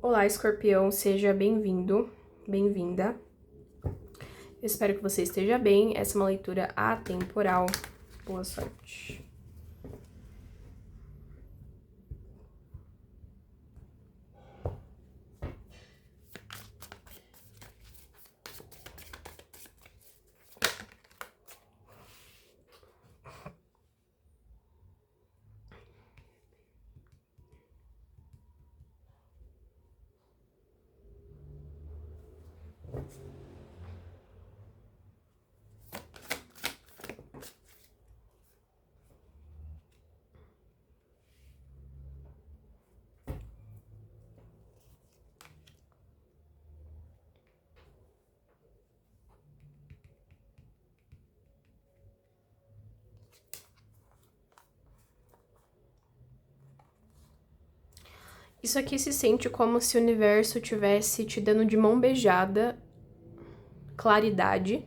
Olá, escorpião, seja bem-vindo, bem-vinda. Eu espero que você esteja bem. Essa é uma leitura atemporal. Boa sorte. Isso aqui se sente como se o universo tivesse te dando de mão beijada claridade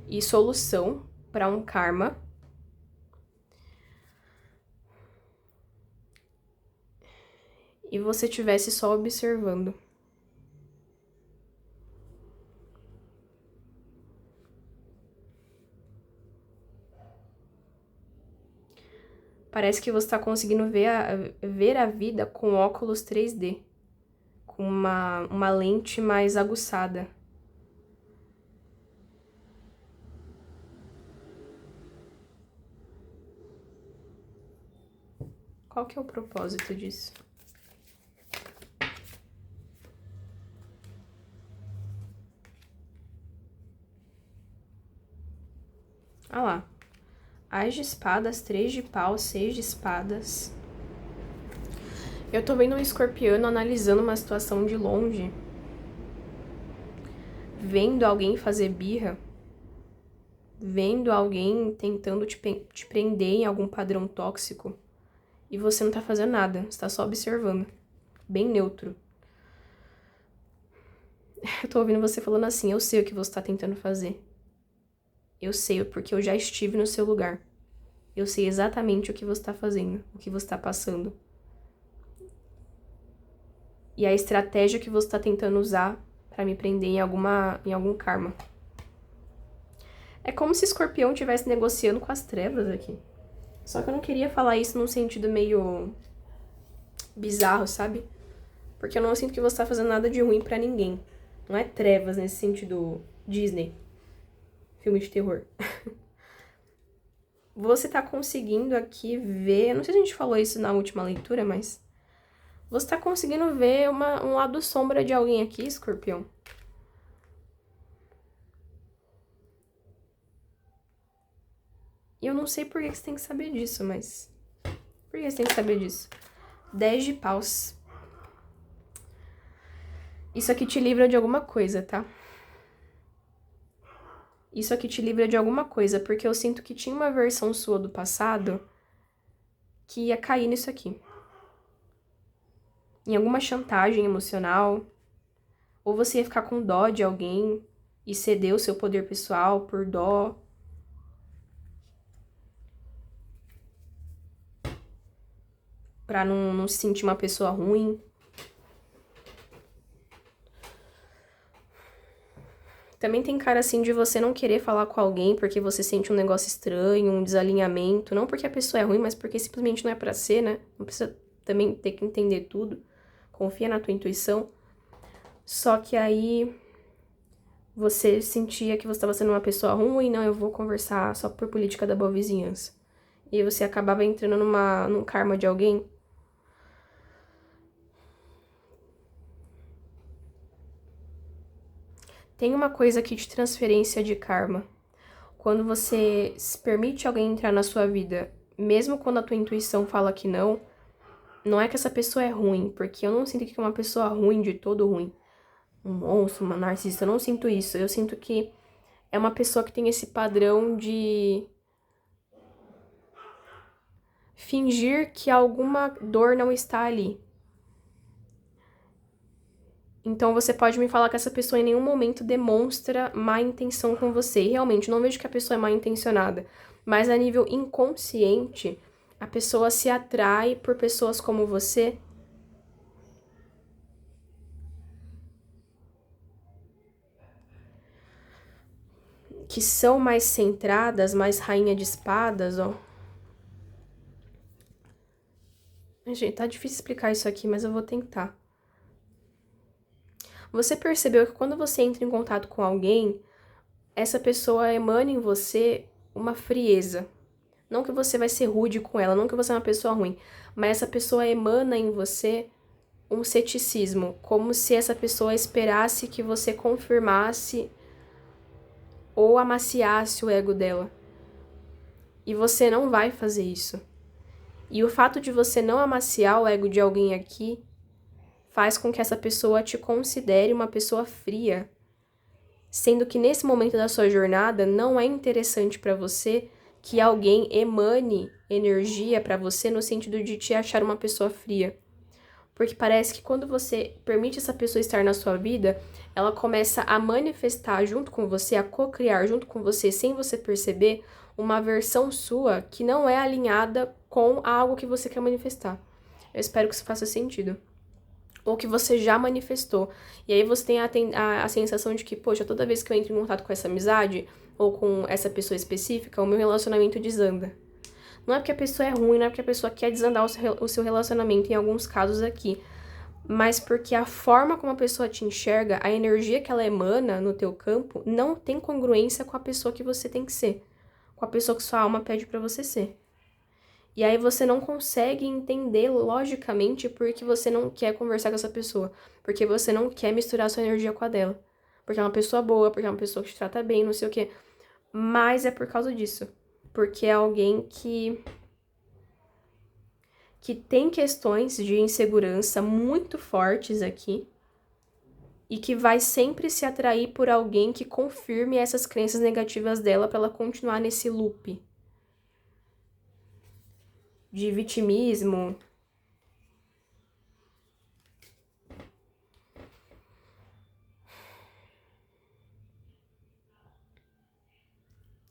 e solução para um karma. E você estivesse só observando. Parece que você está conseguindo ver a vida com óculos 3D, com uma lente mais aguçada. Qual que é o propósito disso? Ah lá. As de espadas, 3 de pau, 6 de espadas. Eu tô vendo um escorpiano analisando uma situação de longe. Vendo alguém fazer birra. Vendo alguém tentando te prender em algum padrão tóxico. E você não tá fazendo nada, você tá só observando. Bem neutro. Eu tô ouvindo você falando assim, eu sei o que você tá tentando fazer. Eu sei, porque eu já estive no seu lugar. Eu sei exatamente o que você tá fazendo, o que você tá passando. E a estratégia que você tá tentando usar pra me prender em algum karma. É como se Escorpião estivesse negociando com as trevas aqui. Só que eu não queria falar isso num sentido meio bizarro, sabe? Porque eu não sinto que você tá fazendo nada de ruim pra ninguém. Não é trevas nesse sentido Disney. Filme de terror. Você tá conseguindo aqui ver... Não sei se a gente falou isso na última leitura, mas... Você tá conseguindo ver um lado sombra de alguém aqui, Escorpião. E eu não sei por que você tem que saber disso, mas... Por que você tem que saber disso? 10 de paus. Isso aqui te livra de alguma coisa, tá? Isso aqui te livra de alguma coisa, porque eu sinto que tinha uma versão sua do passado que ia cair nisso aqui. Em alguma chantagem emocional, ou você ia ficar com dó de alguém e ceder o seu poder pessoal por dó. Pra não se sentir uma pessoa ruim. Também tem cara assim de você não querer falar com alguém porque você sente um negócio estranho, um desalinhamento. Não porque a pessoa é ruim, mas porque simplesmente não é pra ser, né? Não precisa também ter que entender tudo. Confia na tua intuição. Só que aí você sentia que você estava sendo uma pessoa ruim, não, eu vou conversar só por política da boa vizinhança. E aí você acabava entrando num karma de alguém. Tem uma coisa aqui de transferência de karma. Quando você se permite alguém entrar na sua vida, mesmo quando a tua intuição fala que não, não é que essa pessoa é ruim, porque eu não sinto que é uma pessoa ruim de todo ruim. Um monstro, uma narcisista, eu não sinto isso. Eu sinto que é uma pessoa que tem esse padrão de fingir que alguma dor não está ali. Então você pode me falar que essa pessoa em nenhum momento demonstra má intenção com você. E realmente, não vejo que a pessoa é mal intencionada. Mas a nível inconsciente, a pessoa se atrai por pessoas como você. que são mais centradas, mais rainha de espadas, ó. Gente, tá difícil explicar isso aqui, mas eu vou tentar. Você percebeu que quando você entra em contato com alguém, essa pessoa emana em você uma frieza. Não que você vai ser rude com ela, não que você é uma pessoa ruim, mas essa pessoa emana em você um ceticismo, como se essa pessoa esperasse que você confirmasse ou amaciasse o ego dela. E você não vai fazer isso. E o fato de você não amaciar o ego de alguém aqui faz com que essa pessoa te considere uma pessoa fria, sendo que nesse momento da sua jornada não é interessante para você que alguém emane energia para você no sentido de te achar uma pessoa fria. Porque parece que quando você permite essa pessoa estar na sua vida, ela começa a manifestar junto com você, a co-criar junto com você, sem você perceber, uma versão sua que não é alinhada com algo que você quer manifestar. Eu espero que isso faça sentido. Ou que você já manifestou. E aí você tem a sensação de que, poxa, toda vez que eu entro em contato com essa amizade, ou com essa pessoa específica, o meu relacionamento desanda. Não é porque a pessoa é ruim, não é porque a pessoa quer desandar o seu relacionamento, em alguns casos aqui, mas porque a forma como a pessoa te enxerga, a energia que ela emana no teu campo, não tem congruência com a pessoa que você tem que ser, com a pessoa que sua alma pede pra você ser. E aí você não consegue entender logicamente por que você não quer conversar com essa pessoa, porque você não quer misturar sua energia com a dela, porque é uma pessoa boa, porque é uma pessoa que te trata bem, não sei o quê, mas é por causa disso. Porque é alguém que tem questões de insegurança muito fortes aqui e que vai sempre se atrair por alguém que confirme essas crenças negativas dela para ela continuar nesse loop de vitimismo.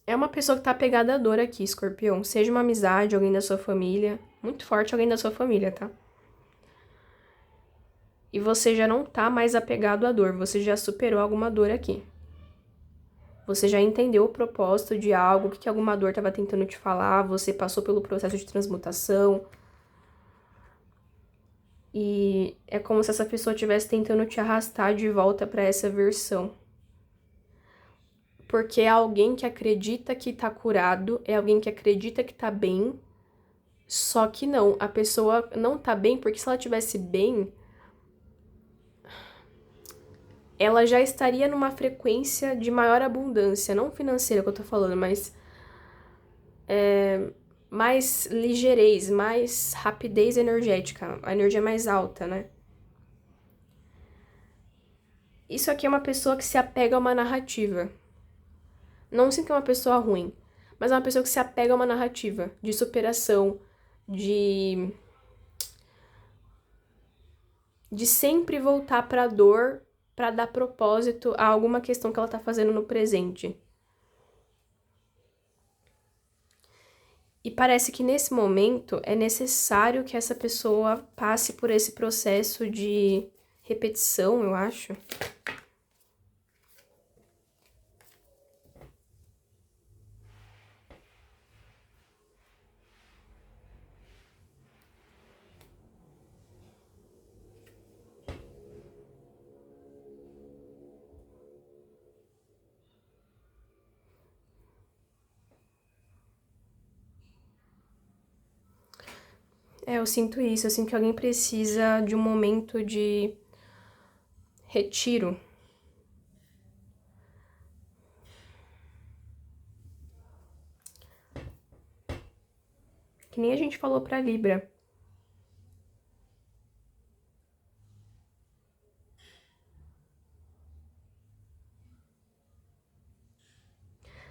É uma pessoa que tá apegada à dor aqui, escorpião. Seja uma amizade, alguém da sua família. Muito forte alguém da sua família, tá? E você já não tá mais apegado à dor. Você já superou alguma dor aqui. Você já entendeu o propósito de algo, o que alguma dor estava tentando te falar. Você passou pelo processo de transmutação. E é como se essa pessoa estivesse tentando te arrastar de volta para essa versão. Porque é alguém que acredita que tá curado, é alguém que acredita que tá bem, só que não, a pessoa não tá bem, porque se ela tivesse bem, ela já estaria numa frequência de maior abundância, não financeira que eu tô falando, mas mais ligeirez, mais rapidez energética, a energia mais alta, né? Isso aqui é uma pessoa que se apega a uma narrativa. Não sinto que é uma pessoa ruim, mas é uma pessoa que se apega a uma narrativa de superação, de sempre voltar pra dor pra dar propósito a alguma questão que ela tá fazendo no presente. E parece que nesse momento é necessário que essa pessoa passe por esse processo de repetição, eu acho. Eu sinto isso, eu sinto que alguém precisa de um momento de retiro. Que nem a gente falou pra Libra.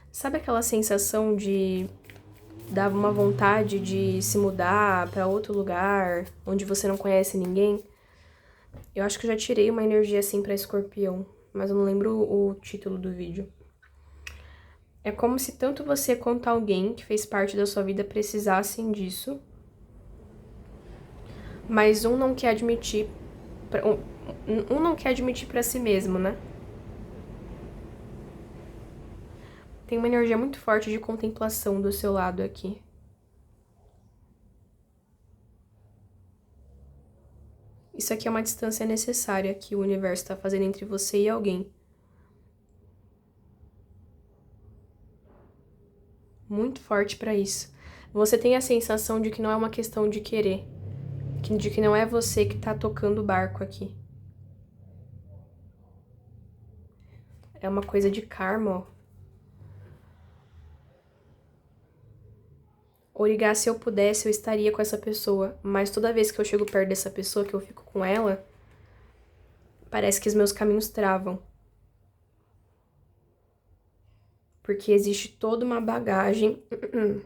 Sabe aquela sensação de dar uma vontade de se mudar pra outro lugar, onde você não conhece ninguém? Eu acho que eu já tirei uma energia assim pra Escorpião, mas eu não lembro o título do vídeo. É como se tanto você quanto alguém que fez parte da sua vida precisassem disso, mas um não quer admitir pra si mesmo, né? Tem uma energia muito forte de contemplação do seu lado aqui. Isso aqui é uma distância necessária que o universo está fazendo entre você e alguém. Muito forte para isso. Você tem a sensação de que não é uma questão de querer. De que não é você que tá tocando o barco aqui. É uma coisa de karma, ó. Origar, se eu pudesse, eu estaria com essa pessoa. Mas toda vez que eu chego perto dessa pessoa, que eu fico com ela, parece que os meus caminhos travam. Porque existe toda uma bagagem.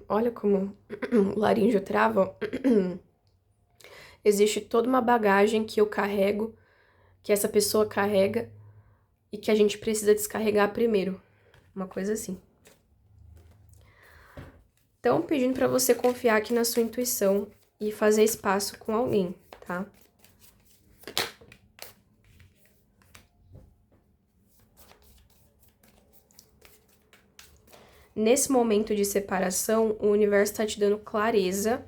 Olha como o laríngeo trava. Existe toda uma bagagem que eu carrego, que essa pessoa carrega, e que a gente precisa descarregar primeiro. Uma coisa assim. Então, pedindo pra você confiar aqui na sua intuição e fazer espaço com alguém, tá? Nesse momento de separação, o universo tá te dando clareza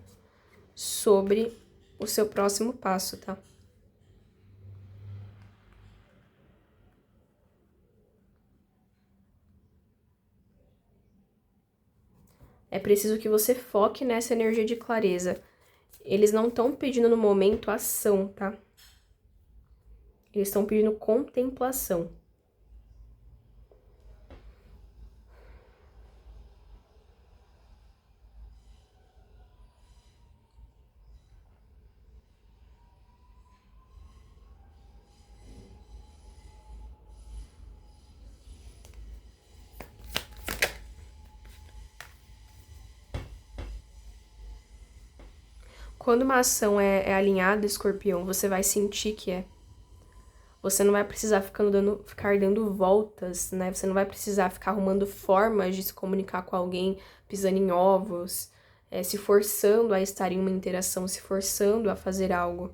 sobre o seu próximo passo, tá? É preciso que você foque nessa energia de clareza. Eles não estão pedindo no momento ação, tá? Eles estão pedindo contemplação. Quando uma ação é alinhada, escorpião, você vai sentir que é. Você não vai precisar ficar dando voltas, né? Você não vai precisar ficar arrumando formas de se comunicar com alguém, pisando em ovos, se forçando a estar em uma interação, se forçando a fazer algo.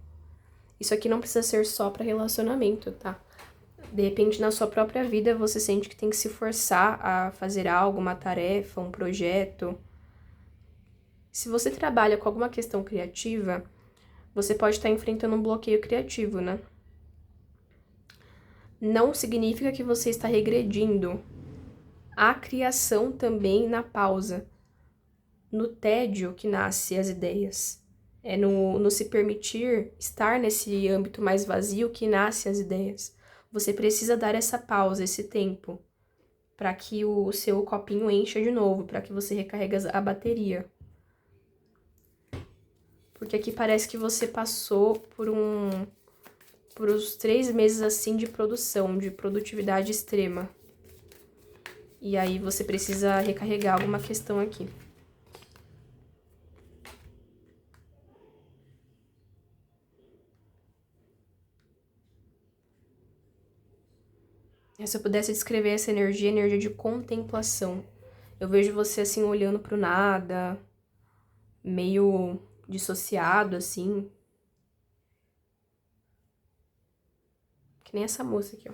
Isso aqui não precisa ser só para relacionamento, tá? De repente, na sua própria vida, você sente que tem que se forçar a fazer algo, uma tarefa, um projeto. Se você trabalha com alguma questão criativa, você pode estar enfrentando um bloqueio criativo, né? Não significa que você está regredindo. Há criação também na pausa, no tédio que nasce as ideias. É no se permitir estar nesse âmbito mais vazio que nasce as ideias. Você precisa dar essa pausa, esse tempo, para que o seu copinho encha de novo, para que você recarregue a bateria. Porque aqui parece que você passou por os 3 meses assim de produção, de produtividade extrema. E aí você precisa recarregar alguma questão aqui. Se eu pudesse descrever essa energia de contemplação. Eu vejo você assim olhando pro nada, meio dissociado assim. Que nem essa moça aqui, ó.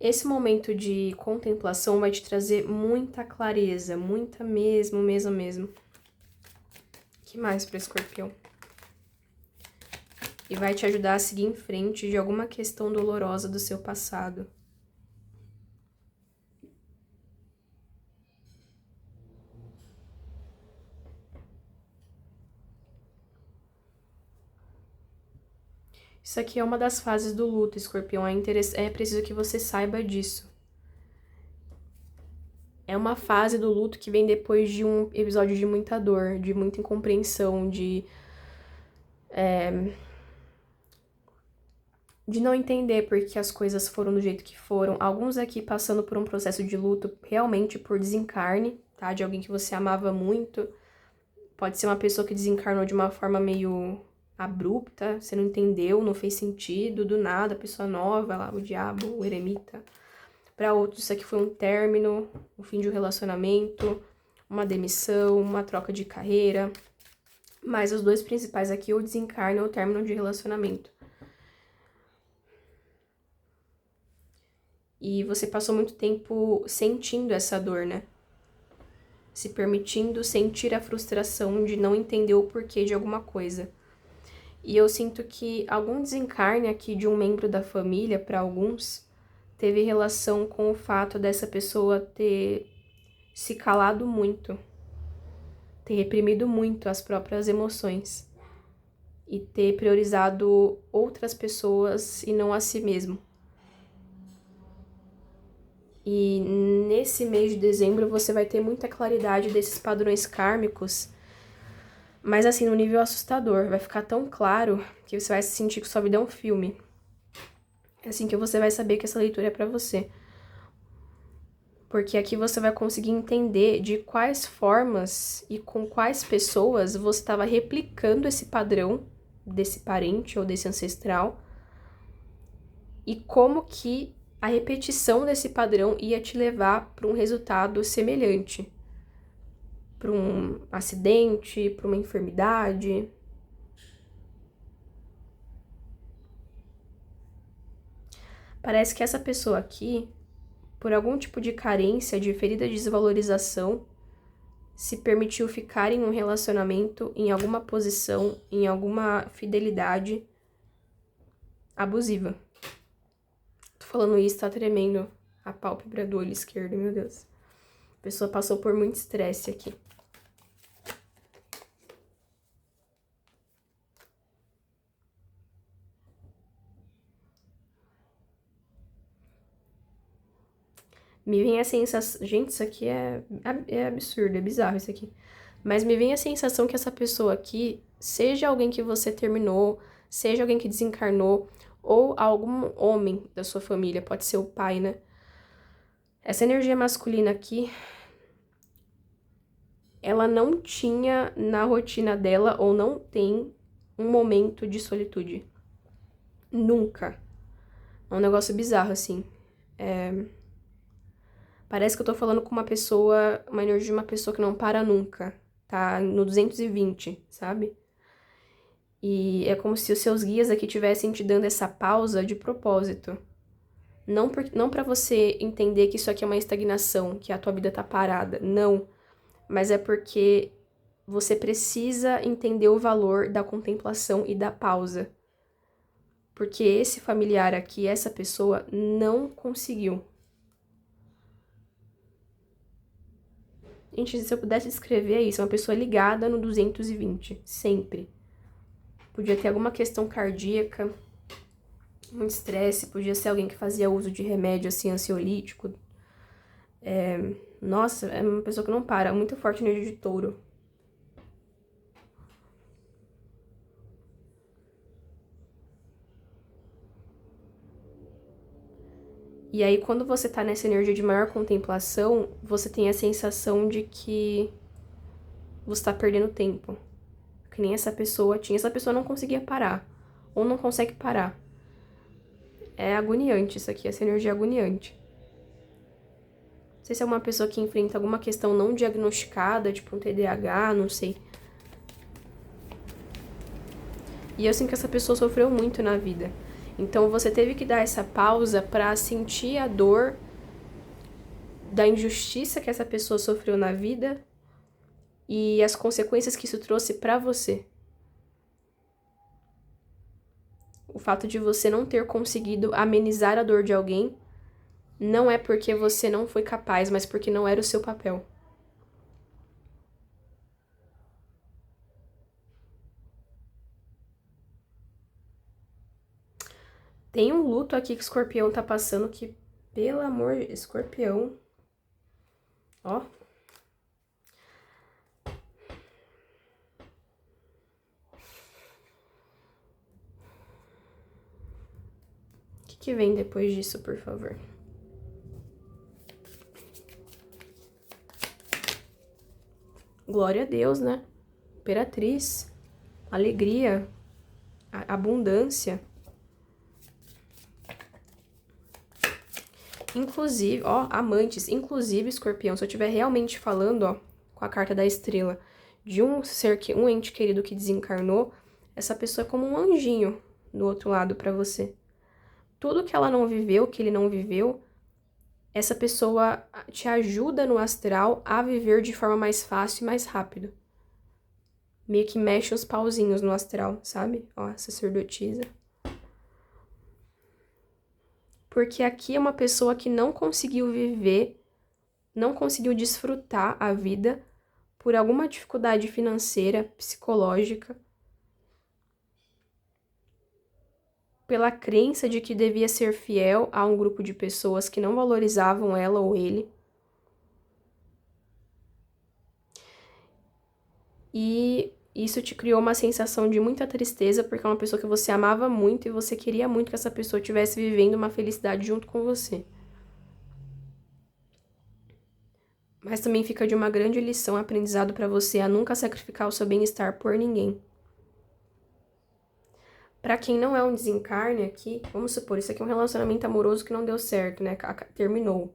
Esse momento de contemplação vai te trazer muita clareza, muita mesmo. Que mais para escorpião? E vai te ajudar a seguir em frente de alguma questão dolorosa do seu passado. Isso aqui é uma das fases do luto, escorpião. É preciso que você saiba disso. É uma fase do luto que vem depois de um episódio de muita dor, de muita incompreensão, de não entender por que as coisas foram do jeito que foram. Alguns aqui passando por um processo de luto realmente por desencarne, tá? De alguém que você amava muito, Pode ser uma pessoa que desencarnou de uma forma meio abrupta, você não entendeu, não fez sentido, do nada, pessoa nova, lá, o diabo, o eremita. Para outros, isso aqui foi um término, o fim de um relacionamento, uma demissão, uma troca de carreira. Mas os dois principais aqui, ou desencarno ou término de relacionamento. E você passou muito tempo sentindo essa dor, né? Se permitindo sentir a frustração de não entender o porquê de alguma coisa. E eu sinto que algum desencarne aqui de um membro da família, para alguns, teve relação com o fato dessa pessoa ter se calado muito, ter reprimido muito as próprias emoções e ter priorizado outras pessoas e não a si mesmo. E nesse mês de dezembro você vai ter muita claridade desses padrões kármicos, mas assim, no nível assustador. Vai ficar tão claro que você vai se sentir que sua vida é um filme. É assim que você vai saber que essa leitura é pra você. Porque aqui você vai conseguir entender de quais formas e com quais pessoas você estava replicando esse padrão desse parente ou desse ancestral e como que a repetição desse padrão ia te levar para um resultado semelhante, para um acidente, para uma enfermidade. Parece que essa pessoa aqui, por algum tipo de carência, de ferida de desvalorização, se permitiu ficar em um relacionamento, em alguma posição, em alguma fidelidade abusiva. Tô falando isso, tá tremendo a pálpebra do olho esquerdo, meu Deus. A pessoa passou por muito estresse aqui. Me vem a sensação... Gente, isso aqui é absurdo, é bizarro isso aqui. Mas me vem a sensação que essa pessoa aqui, seja alguém que você terminou, seja alguém que desencarnou, ou algum homem da sua família, pode ser o pai, né? Essa energia masculina aqui, ela não tinha na rotina dela, ou não tem, um momento de solitude. Nunca. É um negócio bizarro, assim. Parece que eu tô falando com uma pessoa, uma energia de uma pessoa que não para nunca. Tá no 220, sabe? E é como se os seus guias aqui tivessem te dando essa pausa de propósito. Não pra você entender que isso aqui é uma estagnação, que a tua vida tá parada. Não. Mas é porque você precisa entender o valor da contemplação e da pausa. Porque esse familiar aqui, essa pessoa, não conseguiu. Gente, se eu pudesse descrever é isso, uma pessoa ligada no 220, sempre. Podia ter alguma questão cardíaca, um estresse, podia ser alguém que fazia uso de remédio, assim, ansiolítico. Nossa, é uma pessoa que não para, muito forte energia de touro. E aí, quando você tá nessa energia de maior contemplação, você tem a sensação de que você tá perdendo tempo. Que nem essa pessoa tinha. Essa pessoa não conseguia parar. Ou não consegue parar. É agoniante isso aqui, essa energia é agoniante. Não sei se é uma pessoa que enfrenta alguma questão não diagnosticada, tipo um TDAH, não sei. E eu sinto que essa pessoa sofreu muito na vida. Então você teve que dar essa pausa pra sentir a dor da injustiça que essa pessoa sofreu na vida e as consequências que isso trouxe pra você. O fato de você não ter conseguido amenizar a dor de alguém não é porque você não foi capaz, mas porque não era o seu papel. Tem um luto aqui que o escorpião tá passando que, pelo amor de escorpião, ó. O que vem depois disso, por favor? Glória a Deus, né? Imperatriz, alegria, abundância. Inclusive, ó, amantes, inclusive, Escorpião, se eu estiver realmente falando, ó, com a carta da estrela, de um ente querido que desencarnou, essa pessoa é como um anjinho do outro lado pra você. Tudo que ela não viveu, que ele não viveu, essa pessoa te ajuda no astral a viver de forma mais fácil e mais rápido. Meio que mexe os pauzinhos no astral, sabe? Ó, sacerdotisa. Porque aqui é uma pessoa que não conseguiu viver, não conseguiu desfrutar a vida por alguma dificuldade financeira, psicológica, pela crença de que devia ser fiel a um grupo de pessoas que não valorizavam ela ou ele. E isso te criou uma sensação de muita tristeza, porque é uma pessoa que você amava muito e você queria muito que essa pessoa estivesse vivendo uma felicidade junto com você. Mas também fica de uma grande lição, aprendizado para você a nunca sacrificar o seu bem-estar por ninguém. Pra quem não é um desencarne aqui, vamos supor, isso aqui é um relacionamento amoroso que não deu certo, né? Terminou.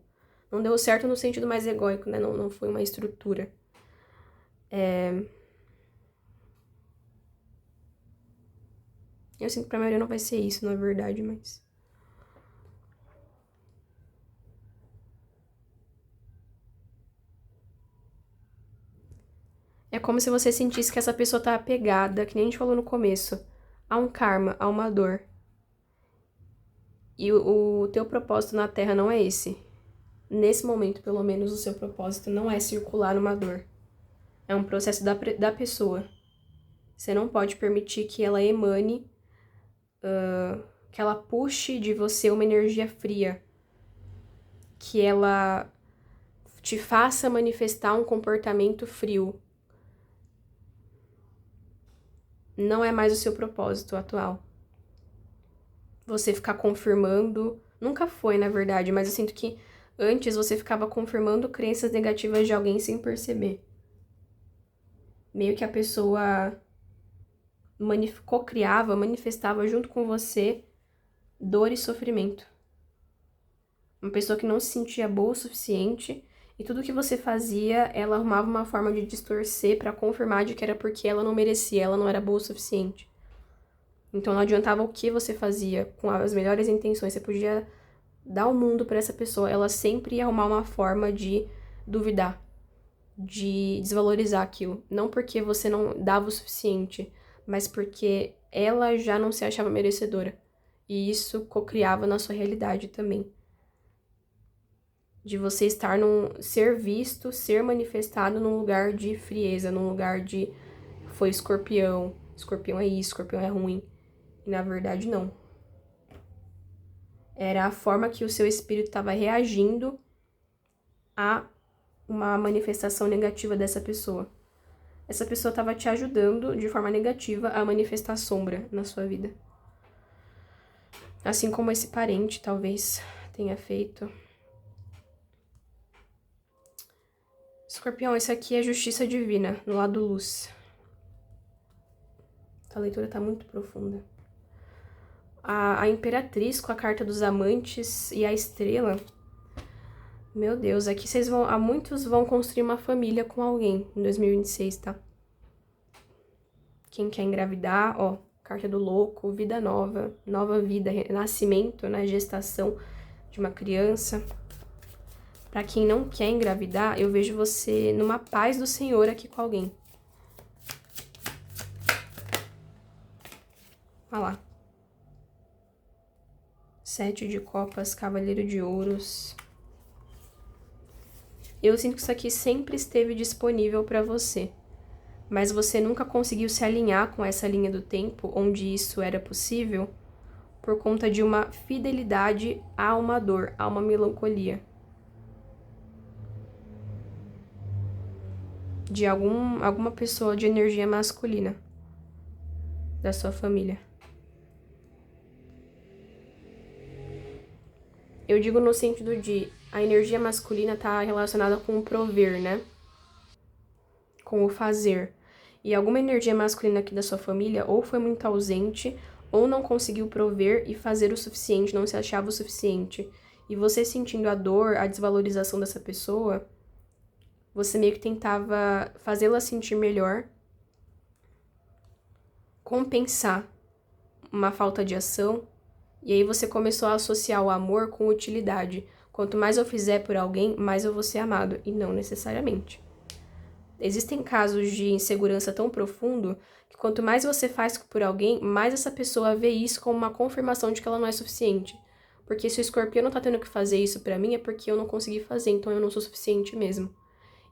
Não deu certo no sentido mais egóico, né? Não foi uma estrutura. Eu sinto que pra maioria não vai ser isso, na verdade, mas... É como se você sentisse que essa pessoa tá apegada, que nem a gente falou no começo, a um karma, a uma dor. E o teu propósito na Terra não é esse. Nesse momento, pelo menos, o seu propósito não é circular numa dor. É um processo da pessoa. Você não pode permitir que ela emane, que ela puxe de você uma energia fria. Que ela te faça manifestar um comportamento frio. Não é mais o seu propósito atual. Você ficar confirmando... Nunca foi, na verdade, mas eu sinto que antes você ficava confirmando crenças negativas de alguém sem perceber. Meio que a pessoa co-criava, manifestava junto com você dor e sofrimento. Uma pessoa que não se sentia boa o suficiente e tudo que você fazia, ela arrumava uma forma de distorcer pra confirmar de que era porque ela não merecia, ela não era boa o suficiente. Então não adiantava o que você fazia com as melhores intenções, você podia dar o mundo pra essa pessoa, ela sempre ia arrumar uma forma de duvidar, de desvalorizar aquilo. Não porque você não dava o suficiente, mas porque ela já não se achava merecedora. E isso co-criava na sua realidade também. De você estar ser visto, ser manifestado num lugar de frieza, num lugar de foi escorpião, escorpião é isso, escorpião é ruim. E na verdade não. Era a forma que o seu espírito estava reagindo a uma manifestação negativa dessa pessoa. Essa pessoa estava te ajudando de forma negativa a manifestar sombra na sua vida. Assim como esse parente talvez tenha feito. Escorpião, esse aqui é justiça divina, no lado luz. A leitura tá muito profunda. A Imperatriz com a carta dos amantes e a estrela. Meu Deus, aqui muitos vão construir uma família com alguém em 2026, tá? Quem quer engravidar, ó, carta do louco, vida nova, nova vida, renascimento, né, gestação de uma criança. Pra quem não quer engravidar, eu vejo você numa paz do Senhor aqui com alguém. Olha lá. 7 de copas, cavaleiro de ouros. Eu sinto que isso aqui sempre esteve disponível pra você. Mas você nunca conseguiu se alinhar com essa linha do tempo, onde isso era possível, por conta de uma fidelidade a uma dor, a uma melancolia. De alguma pessoa de energia masculina da sua família. Eu digo no sentido de a energia masculina tá relacionada com o prover, né? Com o fazer. E alguma energia masculina aqui da sua família ou foi muito ausente, ou não conseguiu prover e fazer o suficiente, não se achava o suficiente. E você sentindo a dor, a desvalorização dessa pessoa, você meio que tentava fazê-la sentir melhor, compensar uma falta de ação, e aí você começou a associar o amor com utilidade. Quanto mais eu fizer por alguém, mais eu vou ser amado, e não necessariamente. Existem casos de insegurança tão profundo que quanto mais você faz por alguém, mais essa pessoa vê isso como uma confirmação de que ela não é suficiente. Porque se o escorpião não tá tendo que fazer isso pra mim, é porque eu não consegui fazer, então eu não sou suficiente mesmo.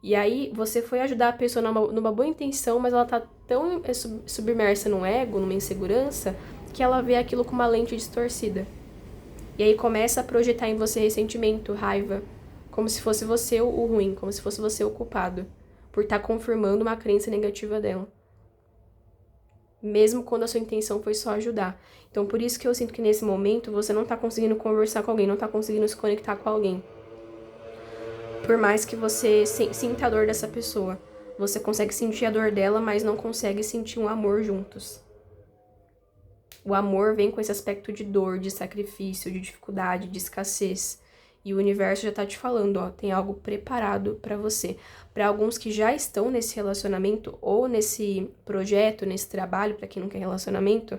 E aí, você foi ajudar a pessoa numa boa intenção, mas ela tá tão submersa num ego, numa insegurança, que ela vê aquilo com uma lente distorcida. E aí começa a projetar em você ressentimento, raiva, como se fosse você o ruim, como se fosse você o culpado, por estar confirmando uma crença negativa dela. Mesmo quando a sua intenção foi só ajudar. Então, por isso que eu sinto que nesse momento você não tá conseguindo conversar com alguém, não tá conseguindo se conectar com alguém. Por mais que você sinta a dor dessa pessoa, você consegue sentir a dor dela, mas não consegue sentir um amor juntos. O amor vem com esse aspecto de dor, de sacrifício, de dificuldade, de escassez. E o universo já tá te falando, ó, tem algo preparado pra você. Pra alguns que já estão nesse relacionamento ou nesse projeto, nesse trabalho, pra quem não quer relacionamento,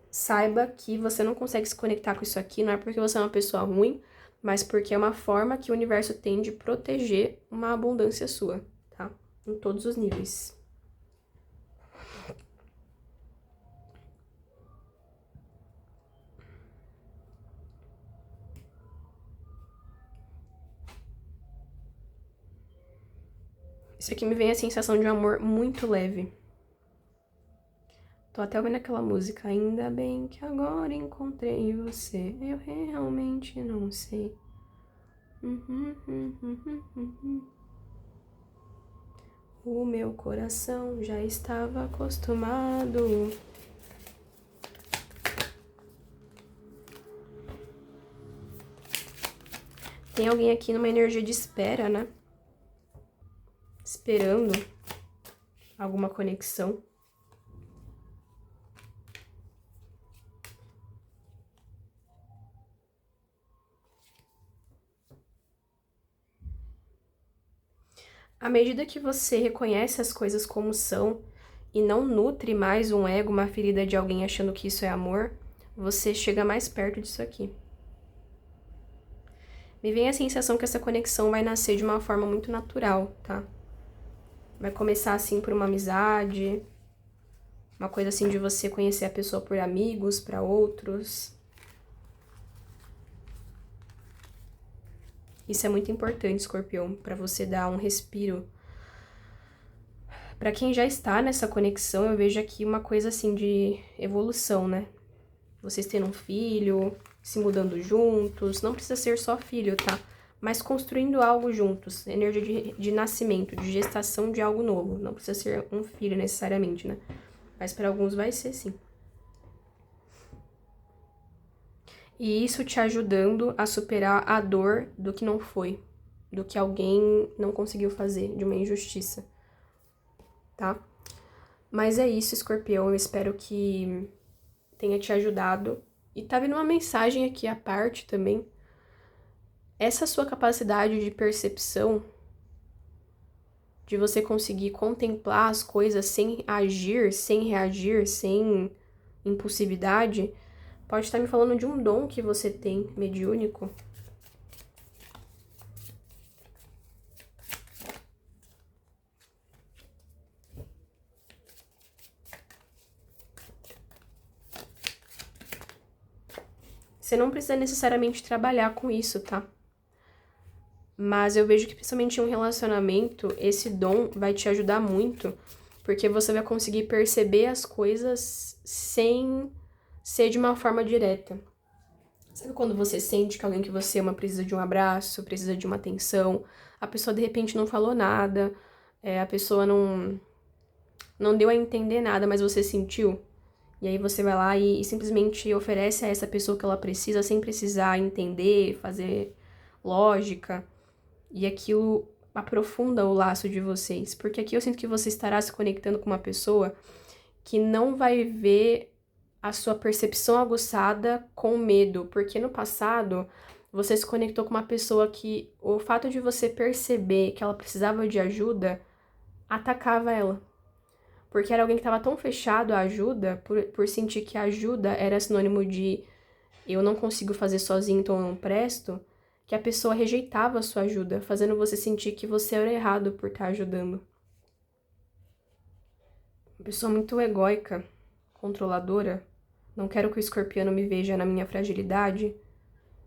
saiba que você não consegue se conectar com isso aqui, não é porque você é uma pessoa ruim, mas porque é uma forma que o universo tem de proteger uma abundância sua, tá? Em todos os níveis. Isso aqui me vem a sensação de um amor muito leve. Tô até ouvindo aquela música. Ainda bem que agora encontrei você. Eu realmente não sei. O meu coração já estava acostumado. Tem alguém aqui numa energia de espera, né? Esperando alguma conexão. À medida que você reconhece as coisas como são e não nutre mais um ego, uma ferida de alguém achando que isso é amor, você chega mais perto disso aqui. Me vem a sensação que essa conexão vai nascer de uma forma muito natural, tá? Vai começar assim por uma amizade, uma coisa assim de você conhecer a pessoa por amigos, para outros. Isso é muito importante, Escorpião, para você dar um respiro. Para quem já está nessa conexão, eu vejo aqui uma coisa assim de evolução, né? Vocês tendo um filho, se mudando juntos, não precisa ser só filho, tá? Mas construindo algo juntos, energia de nascimento, de gestação de algo novo. Não precisa ser um filho necessariamente, né? Mas para alguns vai ser sim. E isso te ajudando a superar a dor do que não foi, do que alguém não conseguiu fazer, de uma injustiça, tá? Mas é isso, Escorpião, eu espero que tenha te ajudado. E tá vindo uma mensagem aqui à parte também. Essa sua capacidade de percepção, de você conseguir contemplar as coisas sem agir, sem reagir, sem impulsividade, pode estar me falando de um dom que você tem, mediúnico. Você não precisa necessariamente trabalhar com isso, tá? Mas eu vejo que principalmente em um relacionamento, esse dom vai te ajudar muito, porque você vai conseguir perceber as coisas sem ser de uma forma direta. Sabe quando você sente que alguém que você ama precisa de um abraço, precisa de uma atenção, a pessoa de repente não falou nada, a pessoa não deu a entender nada, mas você sentiu? E aí você vai lá e simplesmente oferece a essa pessoa o que ela precisa, sem precisar entender, fazer lógica. E aquilo aprofunda o laço de vocês. Porque aqui eu sinto que você estará se conectando com uma pessoa que não vai ver a sua percepção aguçada com medo. Porque no passado, você se conectou com uma pessoa que o fato de você perceber que ela precisava de ajuda atacava ela. Porque era alguém que estava tão fechado à ajuda, por sentir que a ajuda era sinônimo de eu não consigo fazer sozinho, então eu não presto, que a pessoa rejeitava a sua ajuda, fazendo você sentir que você era errado por estar ajudando. Uma pessoa muito egóica, controladora. Não quero que o escorpiano me veja na minha fragilidade,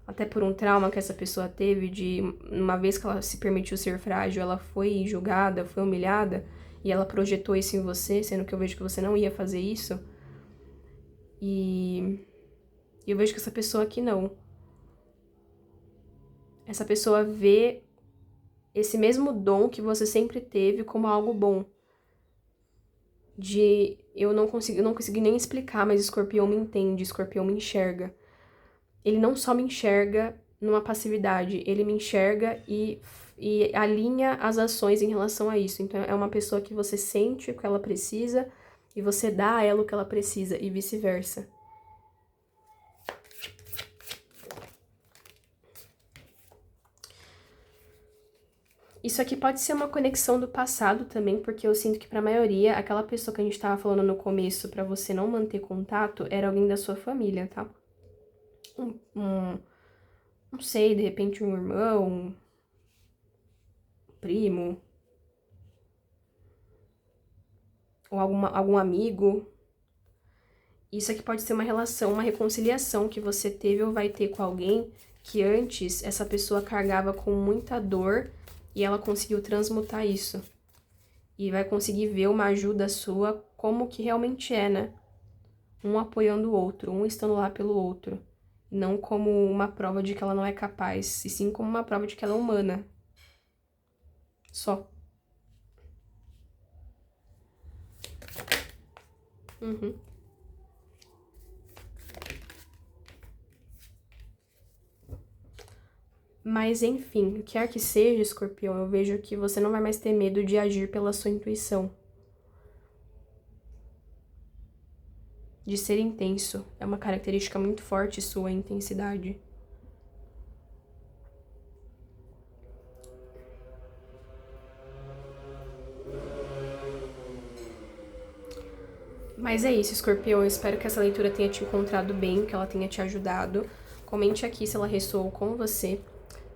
até por um trauma que essa pessoa teve de uma vez que ela se permitiu ser frágil, ela foi julgada, foi humilhada, e ela projetou isso em você, sendo que eu vejo que você não ia fazer isso. E eu vejo que essa pessoa aqui não. Essa pessoa vê esse mesmo dom que você sempre teve como algo bom. Eu não consegui nem explicar, mas Escorpião me entende, Escorpião me enxerga. Ele não só me enxerga numa passividade, ele me enxerga e alinha as ações em relação a isso. Então é uma pessoa que você sente o que ela precisa e você dá a ela o que ela precisa e vice-versa. Isso aqui pode ser uma conexão do passado também, porque eu sinto que pra maioria, aquela pessoa que a gente tava falando no começo pra você não manter contato, era alguém da sua família, tá? Não sei, de repente um irmão, um primo, ou algum amigo. Isso aqui pode ser uma relação, uma reconciliação que você teve ou vai ter com alguém que antes essa pessoa carregava com muita dor e ela conseguiu transmutar isso. E vai conseguir ver uma ajuda sua como que realmente é, né? Um apoiando o outro, um estando lá pelo outro. Não como uma prova de que ela não é capaz, e sim como uma prova de que ela é humana. Só. Mas enfim, quer que seja, Escorpião, eu vejo que você não vai mais ter medo de agir pela sua intuição. De ser intenso. É uma característica muito forte sua, a intensidade. Mas é isso, Escorpião. Eu espero que essa leitura tenha te encontrado bem, que ela tenha te ajudado. Comente aqui se ela ressoou com você.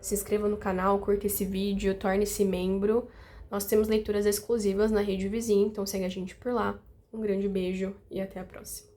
Se inscreva no canal, curta esse vídeo, torne-se membro. Nós temos leituras exclusivas na Rede Vizinha, então segue a gente por lá. Um grande beijo e até a próxima.